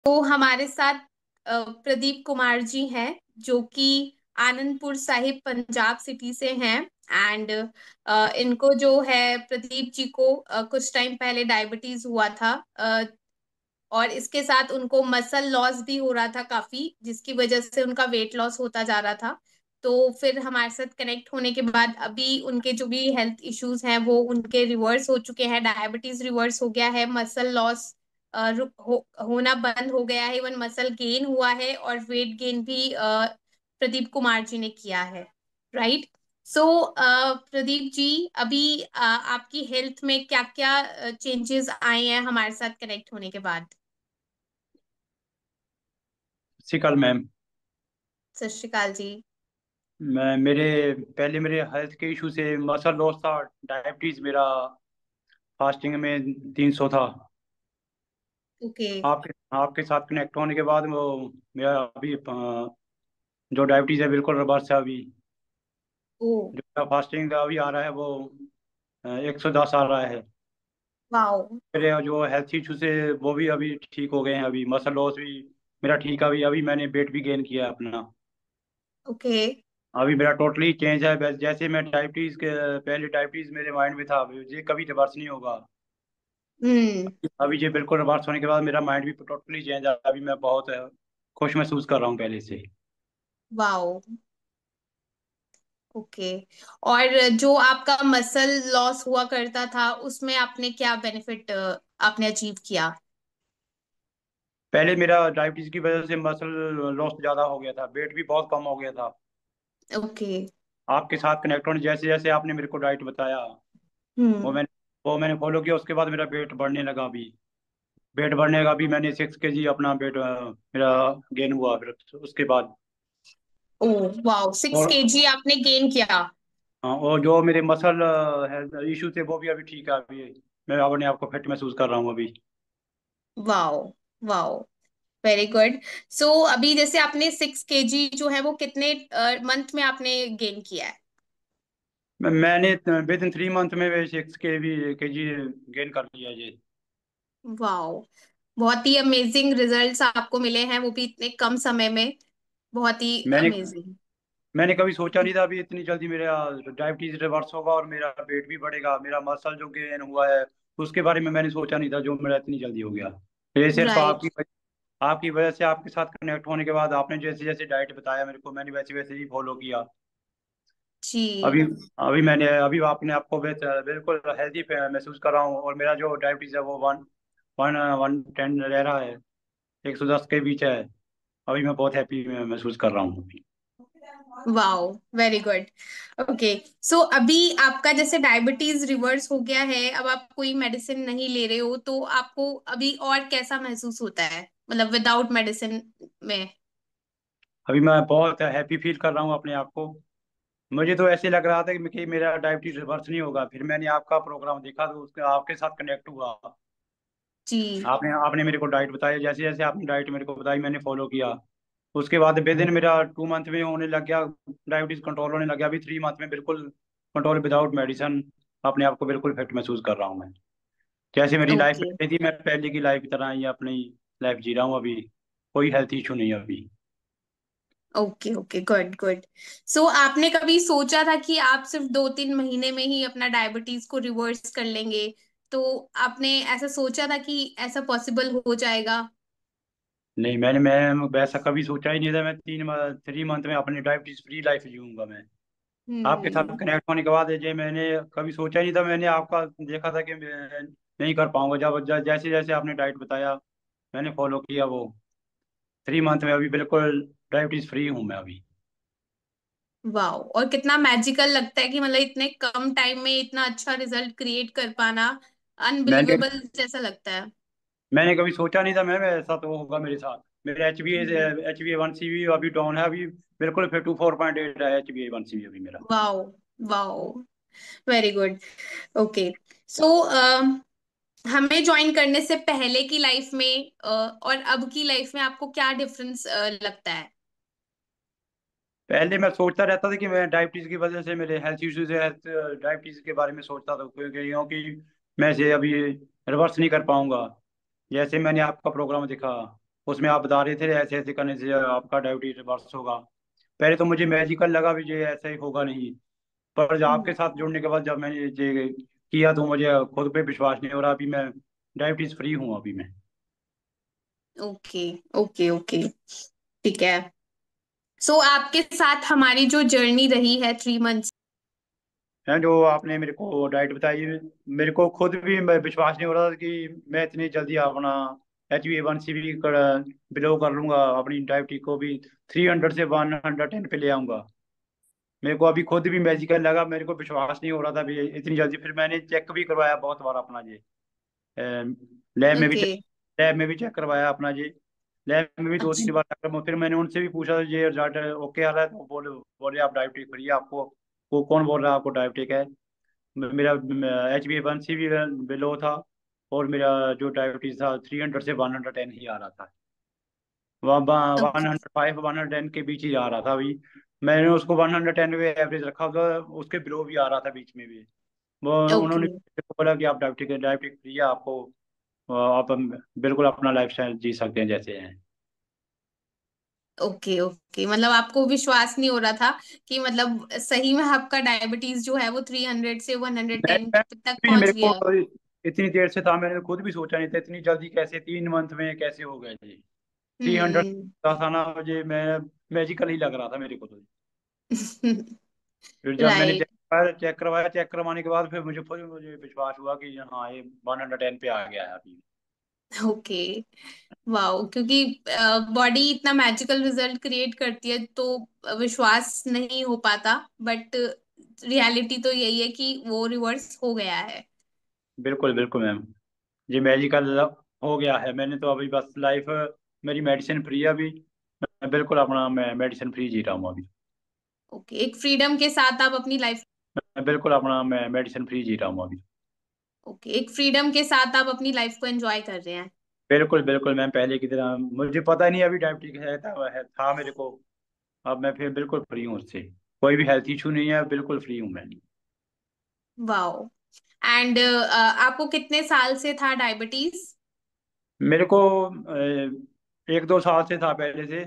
तो हमारे साथ प्रदीप कुमार जी हैं, जो कि आनंदपुर साहिब पंजाब सिटी से हैं। एंड इनको जो है, प्रदीप जी को कुछ टाइम पहले डायबिटीज हुआ था। और इसके साथ उनको मसल लॉस भी हो रहा था काफी, जिसकी वजह से उनका वेट लॉस होता जा रहा था। तो फिर हमारे साथ कनेक्ट होने के बाद अभी उनके जो भी हेल्थ इश्यूज हैं वो उनके रिवर्स हो चुके हैं। डायबिटीज रिवर्स हो गया है, मसल लॉस होना बंद हो गया है, इवन मसल गेन हुआ है और वेट गेन भी प्रदीप कुमार जी ने किया है। राइट। सो प्रदीप जी, अभी आपकी हेल्थ में क्या क्या चेंजेस आए हैं हमारे साथ कनेक्ट होने के बाद? शिकल मैम। सत श्री अकाल जी। मैं मेरे पहले मेरे हेल्थ के इशू से मसल लॉस था। डायबिटीज मेरा फास्टिंग में 300 था। ओके। आपके आपके साथ कनेक्ट होने के बाद वो मेरा अभी जो डायबिटीज है बिल्कुल रिवर्स है अभी। ओ। जो मेरा फास्टिंग का अभी आ रहा है वो 110 आ रहा है। वाओ। मेरे जो हेल्थ इशू से वो भी अभी ठीक हो गए हैं। अभी मसल लॉस भी मेरा ठीक है। अभी अभी मैंने वेट भी गेन किया है अपना। ओके। अभी मेरा टोटली चेंज है। जैसे मैं डायबिटीज के पहले डायबिटीज मेरे माइंड में था, अभी ये कभी रिवर्स नहीं होगा। हम्म। अभी ये बिल्कुल रिवर्स होने के बाद मेरा माइंड भी टोटली चेंज है। अभी मैं बहुत खुश महसूस कर रहा हूँ पहले से। वाओ। ओके। और जो आपका मसल लॉस हुआ करता था उसमें आपने क्या बेनिफिट आपने अचीव किया? पहले मेरा डायबिटीज की वजह से मसल लॉस ज़्यादा हो गया था, वेट भी बहुत कम हो गया था। ओके। आपके साथ कनेक्ट होने जैसे जैसे आपने मेरे को डाइट बताया वो हम्म। मैंने वो मैंने फॉलो किया। उसके बाद मेरा वेट बढ़ने लगा। अभी वेट बढ़ने का भी मैंने 6 kg अपना वेट मेरा गेन हुआ फिर उसके बाद। ओ। वाओ, सिक्स और केजी आपने गेन किया? हाँ, और जो मेरे मसल हेल्थ इशू थे वो भी अभी ठीक है। अभी मैं अपने आप को फिट महसूस कर रहा हूँ अभी। Wow. Wow. Very good. So अभी जैसे आपने 6 केजी जो है वो कितने मंथ में आपने गेन किया है? मैंने विद इन 3 मंथ में 6 kg गेन कर लिया जी। वाओ। बहुत ही अमेजिंग रिजल्ट्स आपको मिले हैं, वो भी इतने कम समय में। बहुत ही मैंने अमेजिंग। मैंने कभी सोचा नहीं था अभी इतनी जल्दी मेरा डायबिटीज रिवर्स होगा और मेरा वेट भी बढ़ेगा। मेरा मसल जो गेन हुआ है उसके बारे में मैंने सोचा नहीं था जो मेरा इतनी जल्दी हो गया। ये सिर्फ राइट। आपकी वजह से, आपके साथ कनेक्ट होने के बाद आपने जैसे जैसे डाइट बताया मेरे को मैंने वैसे वैसे ही फॉलो किया। अभी जी। अभी मैंने अभी आपने आपको बिल्कुल हेल्दी महसूस कर रहा हूँ। और मेरा जो डायबिटीज है वो वन वन 110 रह रहा है, 110 के बीच है। अभी मैं बहुत हैप्पी महसूस कर रहा हूँ अभी। वाओ। Very good. ओके। सो अभी आपका जैसे डायबिटीज रिवर्स हो गया है, अब आप कोई मेडिसिन नहीं ले रहे हो, तो आपको अभी और कैसा महसूस होता है, मतलब विदाउट मेडिसिन में? अभी मैं बहुत हैप्पी फील कर रहा हूँ अपने आप को। मुझे तो ऐसे लग रहा था कि मेरा डायबिटीज रिवर्स नहीं होगा। फिर मैंने आपका प्रोग्राम देखा तो उसके आपके साथ कनेक्ट हुआ। जी। आपने आपने मेरे को डाइट बताया, जैसे जैसे आपने डाइट मेरे को बताई मैंने फॉलो किया। उसके बाद विद इन मेरा 2 मंथ में होने लग गया, डायबिटीज कंट्रोल होने लग गया। अभी 3 मंथ में बिल्कुल कंट्रोल विदाउट मेडिसिन। अपने आप को बिल्कुल फिट महसूस कर रहा हूँ मैं। जैसे मेरी लाइफ ओके। पहले थी मैं पहले की लाइफ की तरह ही अपनी लाइफ जी रहा हूँ अभी। कोई हेल्थ इशू नहीं है अभी। Okay. Okay. Good good. So आपने कभी सोचा था कि आप सिर्फ 2-3 महीने में ही अपना डायबिटीज को रिवर्स कर लेंगे? तो आपने ऐसा सोचा था कि ऐसा पॉसिबल हो जाएगा? नहीं, मैं वैसा कभी सोचा ही नहीं था। मैं 3 मंथ में अपनी डायबिटीज फ्री लाइफ जीऊंगा मैं। आपके साथ हम्म। कनेक्ट होने के बाद ये मैंने कभी सोचा ही नहीं था। मैंने आपका देखा था कि मैं नहीं कर पाऊंगा। जैसे जैसे आपने डाइट बताया मैंने फॉलो किया वो 3 मंथ में अभी बिल्कुल डायबिटीज फ्री हूँ मैं अभी। वाओ, और कितना मैजिकल लगता है कि मतलब इतने कम टाइम में इतना अच्छा रिजल्ट क्रिएट कर पाना। मैंने अनबिलीवेबल जैसा लगता है। मैंने कभी सोचा नहीं था मैम ऐसा तो होगा मेरे साथ। मेरे एच बी ए वन सी बी अभी डाउन है। अभी बिल्कुल फिर 2 4.8 है HbA1c अभी मेरा। Wow. Wow. Very good. Okay. So हमें ज्वाइन करने से पहले की लाइफ में और अब की लाइफ में आपको क्या डिफरेंस लगता है? पहले मैं सोचता रहता था कि मैं डायबिटीज की वजह से मेरे हेल्थ इश्यूज है, हेल्थ डायबिटीज के बारे में सोचता था क्योंकि मैं से अभी रिवर्स नहीं कर पाऊंगा। जैसे मैंने आपका प्रोग्राम देखा उसमें आप बता रहे थे ऐसे ऐसे करने से आपका डायबिटीज रिवर्स होगा। पहले तो मुझे मैजिकल लगा भी ये ऐसा ही होगा नहीं, पर जब हम्म। आपके साथ जुड़ने के बाद जब मैंने ये किया तो मुझे खुद पे विश्वास नहीं हो रहा। अभी मैं डायबिटीज फ्री हूँ अभी मैं। ओके ओके ओके, ठीक है। सो आपके साथ हमारी जो जर्नी रही है 3 मंथ्स। है जो आपने मेरे को डाइट बताई, मेरे को खुद भी मैं विश्वास नहीं हो रहा था कि मैं इतनी जल्दी अपना HbA1c भी बिलो कर लूंगा, अपनी डायबिटीज को भी 300 से 110 पे ले आऊंगा। मेरे को अभी खुद भी मैजिकल लगा, मेरे को विश्वास नहीं हो रहा था भी इतनी जल्दी। फिर मैंने चेक भी करवाया बहुत बार अपना ये, लैब में भी ओके। लैब में भी चेक करवाया अपना ये। लैब में भी दो अच्छा। तीन बार चक्कर, फिर मैंने उनसे भी पूछा ये रिजल्ट ओके आ रहा है, तो बोले बोले आप डायबिटिक फ्री है आपको। वो कौन बोल रहा है आपको डायबिटिक है? मेरा HbA1c भी बिलो था, और मेरा जो डायबिटीज था 300 से 110 ही आ रहा था। वहाँ 105 110 के बीच ही आ रहा था अभी। मैंने उसको 110 पे एवरेज रखा था, उसके बिलो भी आ रहा था बीच में भी। वो ओके उन्होंने बोला कि आप डायबिटिक डायबिटिक फ्री है आपको, आप बिल्कुल अपना लाइफ स्टाइल जी सकते हैं जैसे हैं। ओके ओके, मतलब आपको विश्वास नहीं हो रहा था कि मतलब सही में आपका डायबिटीज जो है वो 300 से वन हंड्रेड मैं टेन मैं तक भी मेरे पहुंच को गया है। इतनी देर से था, मैंने खुद भी सोचा नहीं था इतनी जल्दी कैसे 3 मंथ में कैसे हो गया जी। 300 हम्म। था ना मुझे, मैं मैजिकल ही लग रहा था मेरे को तो। फिर जब मैंने राइट। चेक करवाने के बाद फिर मुझे विश्वास हुआ कि हाँ ये 110 पे आ गया है अभी। ओके। वाओ, क्योंकि बॉडी इतना मैजिकल रिजल्ट क्रिएट करती है तो विश्वास नहीं हो पाता, बट रियलिटी तो यही है कि वो रिवर्स हो गया है। बिल्कुल बिल्कुल मैम, ये मैजिकल हो गया है। मैंने तो अभी बस लाइफ मेरी मेडिसिन फ्री है अभी। मैं बिल्कुल अपना मैं मेडिसिन फ्री जी रहा हूँ अभी। ओके, एक फ्रीडम के साथ आप अपनी लाइफ। मैं बिल्कुल अपना मैं मेडिसिन फ्री जी रहा हूँ अभी। ओके, एक फ्रीडम के साथ आप अपनी लाइफ को एंजॉय कर रहे हैं। बिल्कुल बिल्कुल मैम, पहले की तरह मुझे पता नहीं अभी डायबिटीज था मेरे को। अब मैं फिर बिल्कुल फ्री हूँ उससे, कोई भी हेल्थ इशू नहीं है, बिल्कुल फ्री हूँ मैं। वाओ। एंड आपको कितने साल से था डायबिटीज? मेरे को 1 2 साल से था पहले से।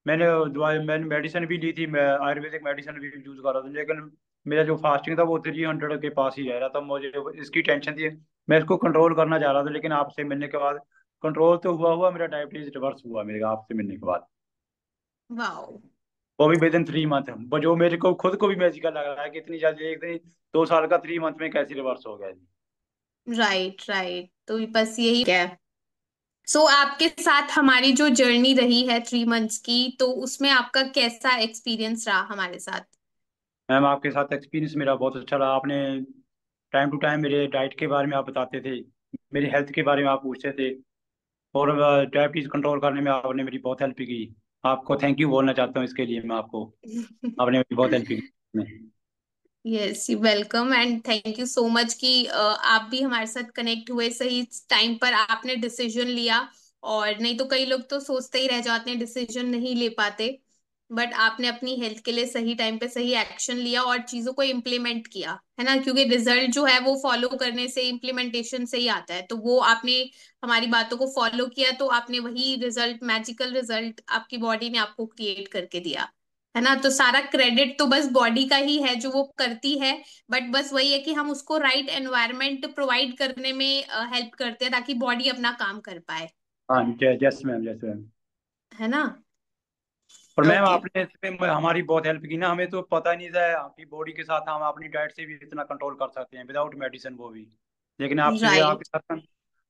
मैंने मेडिसिन भी ली थी, मैं आयुर्वेदिक मेडिसिन भी यूज कर रहा था, लेकिन मेरा जो फास्टिंग था वो 300 के पास ही रह रहा था। मुझे इसकी टेंशन थी, मैं इसको कंट्रोल करना चाह रहा था, लेकिन आपसे मिलने के बाद कंट्रोल तो हुआ हुआ, मेरा डायबिटीज रिवर्स हुआ मेरा आपसे मिलने के बाद। वाओ। वो भी विद इन 3 मंथ। वो जो मेरे को खुद को भी मैजिकल लग रहा है कि इतनी जल्दी एक दिन 2 साल का 3 मंथ में कैसे रिवर्स हो गया जी। राइट राइट, तो बस यही है। सो आपके साथ हमारी जो जर्नी रही है 3 मंथ्स की, तो उसमें आपका कैसा एक्सपीरियंस रहा हमारे साथ? मैम आपके साथ एक्सपीरियंस मेरा बहुत अच्छा रहा। आपने टाइम टू टाइम मेरे डाइट के बारे में आप बताते थे, मेरी हेल्थ के बारे में आप पूछते थे, और डायबिटीज कंट्रोल करने में आपने मेरी बहुत हेल्प की। आपको थैंक यू बोलना चाहता हूँ इसके लिए मैं आपको। आपने मेरी बहुत हेल्प की। Yes, you welcome and thank you so much कि आप भी हमारे साथ कनेक्ट हुए सही टाइम पर, आपने डिसीजन लिया। और नहीं तो कई लोग तो सोचते ही रह जाते हैं, डिसीजन नहीं ले पाते। बट आपने अपनी हेल्थ के लिए सही टाइम पे सही एक्शन लिया और चीजों को इम्प्लीमेंट किया, है ना? क्योंकि रिजल्ट जो है वो फॉलो करने से, इम्प्लीमेंटेशन से ही आता है। तो वो आपने हमारी बातों को फॉलो किया, तो आपने वही रिजल्ट, मैजिकल रिजल्ट आपकी बॉडी ने आपको क्रिएट करके दिया, है ना? तो सारा क्रेडिट तो बस बॉडी का ही है जो वो करती है। बट बस वही है कि हम उसको राइट एनवायरनमेंट प्रोवाइड करने में हेल्प करते हैं ताकि बॉडी अपना काम कर पाए, हाँ जय मैम, जय मैम। है ना? और मैम ओके। आपने इसमें हमारी बहुत हेल्प की ना, हमें तो पता ही नहीं था आपकी बॉडी के साथ हम अपनी डाइट से भी इतना कंट्रोल कर सकते हैं विदाउट मेडिसिन वो भी। लेकिन आपसे राइट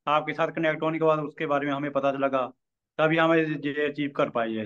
आपके साथ कनेक्ट होने के बाद उसके बारे में हमें पता लगा, तभी हमें ये अचीव कर पाई है।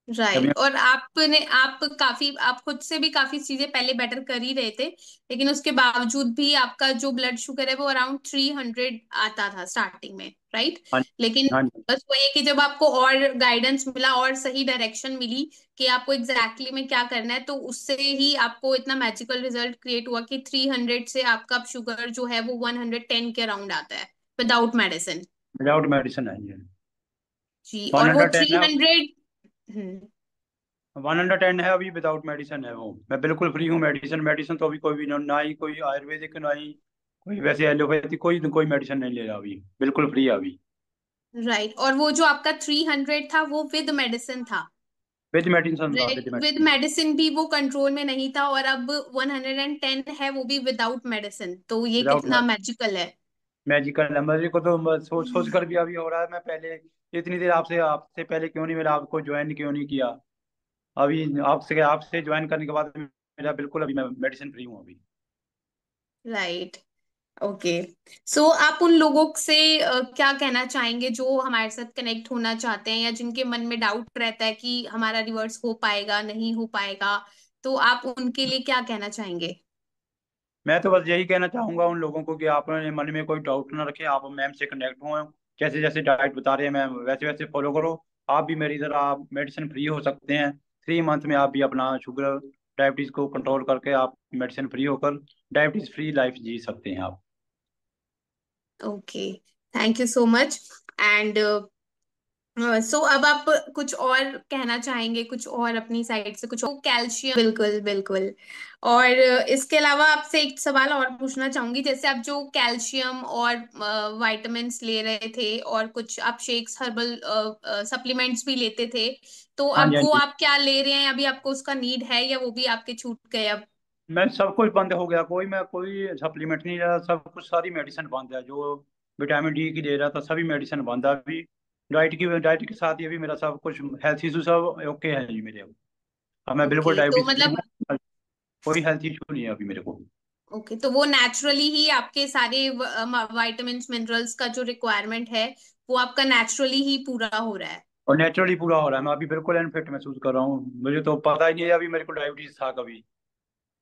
तभी राइट, और आपने आप खुद से भी काफी चीजें पहले बेटर कर ही रहे थे, लेकिन उसके बावजूद भी आपका जो ब्लड शुगर है वो अराउंड 300 आता था स्टार्टिंग में, राइट? हाँ जी। लेकिन हाँ जी। बस वही है कि जब आपको और गाइडेंस मिला और सही डायरेक्शन मिली कि आपको एग्जैक्टली में क्या करना है, तो उससे ही आपको इतना मैजिकल रिजल्ट क्रिएट हुआ कि 300 से आपका शुगर जो है वो 110 के अराउंड आता है विदाउट मेडिसिन। विदाउट मेडिसिन है ये। जी, वन और वो हंड्रेड टेन थ्री है हंड्रेड 110 है अभी, विदाउट मेडिसिन है वो। मैं बिल्कुल फ्री हूँ मेडिसिन मेडिसिन तो अभी कोई भी ना ही कोई आयुर्वेदिक, ना ही कोई वैसे एलोपैथी, कोई कोई मेडिसिन नहीं ले रहा अभी, बिल्कुल फ्री है अभी। राइट, और वो जो आपका 300 था वो विद मेडिसिन था। विद मेडिसिन था, right, with with medicine. Medicine भी वो कंट्रोल में नहीं था, और अब 110 है वो भी विदाउट मेडिसिन, तो ये विदाउट कितना मैजिकल है। मैजिकल है मेरे को तो, सोच सोच कर भी अभी हो रहा है। मैं पहले इतनी देर आपसे आपसे पहले क्यों नहीं, मेरा आपको ज्वाइन क्यों नहीं किया। अभी आपसे आपसे ज्वाइन करने के बाद मेरा बिल्कुल अभी मैं मेडिसिन फ्री हूँ अभी। राइट। ओके। सो आप उन लोगों से क्या कहना चाहेंगे जो हमारे साथ कनेक्ट होना चाहते हैं, या जिनके मन में डाउट रहता है कि हमारा रिवर्स हो पाएगा नहीं हो पाएगा, तो आप उनके लिए क्या कहना चाहेंगे। मैं तो बस यही कहना चाहूंगा उन लोगों को कि आप अपने मन में कोई डाउट ना रखें, आप मैम से कनेक्ट हों। जैसे जैसे डाइट बता रहे हैं मैम, वैसे वैसे फॉलो करो। आप भी मेरी तरह आप मेडिसिन फ्री हो सकते हैं। 3 मंथ में आप भी अपना शुगर डायबिटीज को कंट्रोल करके आप मेडिसिन फ्री होकर डायबिटीज फ्री लाइफ जी सकते हैं आप। Okay, thank you so much. And so अब आप कुछ और कहना चाहेंगे, कुछ और अपनी साइड से, कुछ और कैल्शियम, बिल्कुल बिल्कुल। और इसके अलावा आपसे एक सवाल और पूछना चाहूंगी, जैसे आप जो कैल्शियम और विटामिन्स ले रहे थे, और कुछ आप शेक्स, हर्बल सप्लीमेंट्स भी लेते थे, तो हाँ जी, अब हाँ वो जी। आप क्या ले रहे हैं, अभी आपको उसका नीड है या वो भी आपके छूट गए अब। मैं सब कुछ बंद हो गया, मैं कोई सप्लीमेंट नहीं ले रहा, सब कुछ सारी मेडिसिन बंद है। जो विटामिन डी की ले रहा था सभी मेडिसिन बंद है अभी। डाइट के साथ ही अभी मेरा सब कुछ हेल्थ इशू सब ओके है जी मेरे। अब मैं बिल्कुल ओके, तो डायबिटीज फ्री मतलब, हूँ। कोई हेल्थ इशू नहीं है अभी मेरे को। ओके, तो वो नेचुरली ही आपके सारे विटामिन मिनरल्स का जो रिक्वायरमेंट है, वो आपका नेचुरली ही पूरा हो रहा है। और नेचुरली पूरा हो रहा है, मैं अभी बिल्कुल अनफिट महसूस कर रहा हूँ। मुझे तो पता ही नहीं है अभी मेरे को डायबिटीज था कभी।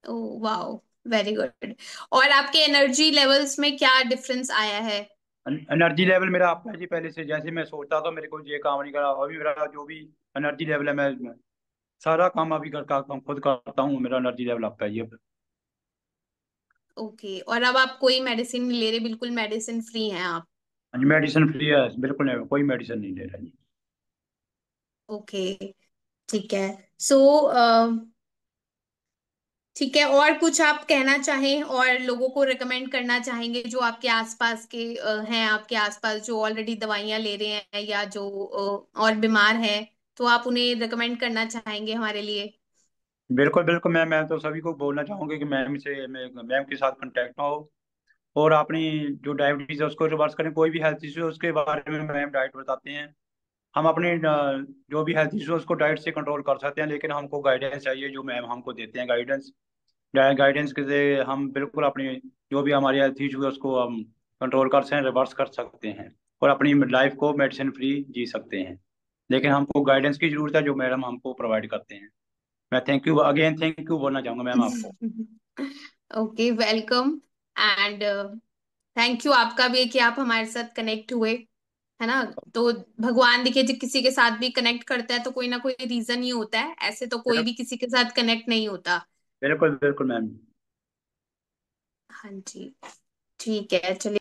Oh wow, very good. और आपके एनर्जी लेवल्स में क्या डिफरेंस आया है। एनर्जी लेवल मेरा आपका है जी, पहले से जैसे मैं सोचता था मेरे को ये काम नहीं करा, अभी मेरा जो भी एनर्जी लेवल है, मैं सारा काम अभी घर का काम खुद करता हूँ। मेरा एनर्जी लेवल आपका है ये। ओके, और अब आप कोई मेडिसिन नहीं ले रहे, बिल्कुल मेडिसिन फ्री हैं आप। हाँ जी, मेडिसिन फ्री है बिल्कुल, नहीं कोई मेडिसिन नहीं ले रहा जी। ओके, ठीक है। सो ठीक है, और कुछ आप कहना चाहें और लोगों को रिकमेंड करना चाहेंगे जो आपके आसपास के हैं, आपके आसपास जो ऑलरेडी दवाइयां ले रहे हैं, या जो और बीमार हैं, तो आप उन्हें रिकमेंड करना चाहेंगे हमारे लिए। बिल्कुल बिल्कुल, मैं तो सभी को बोलना चाहूंगी कि मैम के साथ कांटेक्ट हो, और अपनी जो डायबिटीज है उसको रिवर्स करें। कोई भी हेल्थ इशू है उसके बारे में मैम डाइट बताते हैं। हम अपनी जो भी हेल्थ इशू है उसको डाइट से कंट्रोल कर सकते हैं, लेकिन हमको गाइडेंस चाहिए जो मैम हमको देते हैं गाइडेंस। गाइडेंस के से हम बिल्कुल अपनी जो भी हमारी हेल्थ इशू है उसको हम कंट्रोल कर सकते हैं, रिवर्स कर सकते हैं, और अपनी लाइफ को मेडिसिन फ्री जी सकते हैं। लेकिन हमको गाइडेंस की जरूरत है जो मैडम हमको प्रोवाइड करते हैं। मैं thank you again, thank you बोलना चाहूंगा मैम आपको। Okay, welcome. And thank you आपका भी कि आप हमारे साथ कनेक्ट हुए, है ना। तो भगवान देखिए, जब किसी के साथ भी कनेक्ट करता है तो कोई ना कोई रीजन ही होता है, ऐसे तो कोई भी किसी के साथ कनेक्ट नहीं होता। बिल्कुल बिल्कुल मैम। हाँ जी, ठीक है, चलिए।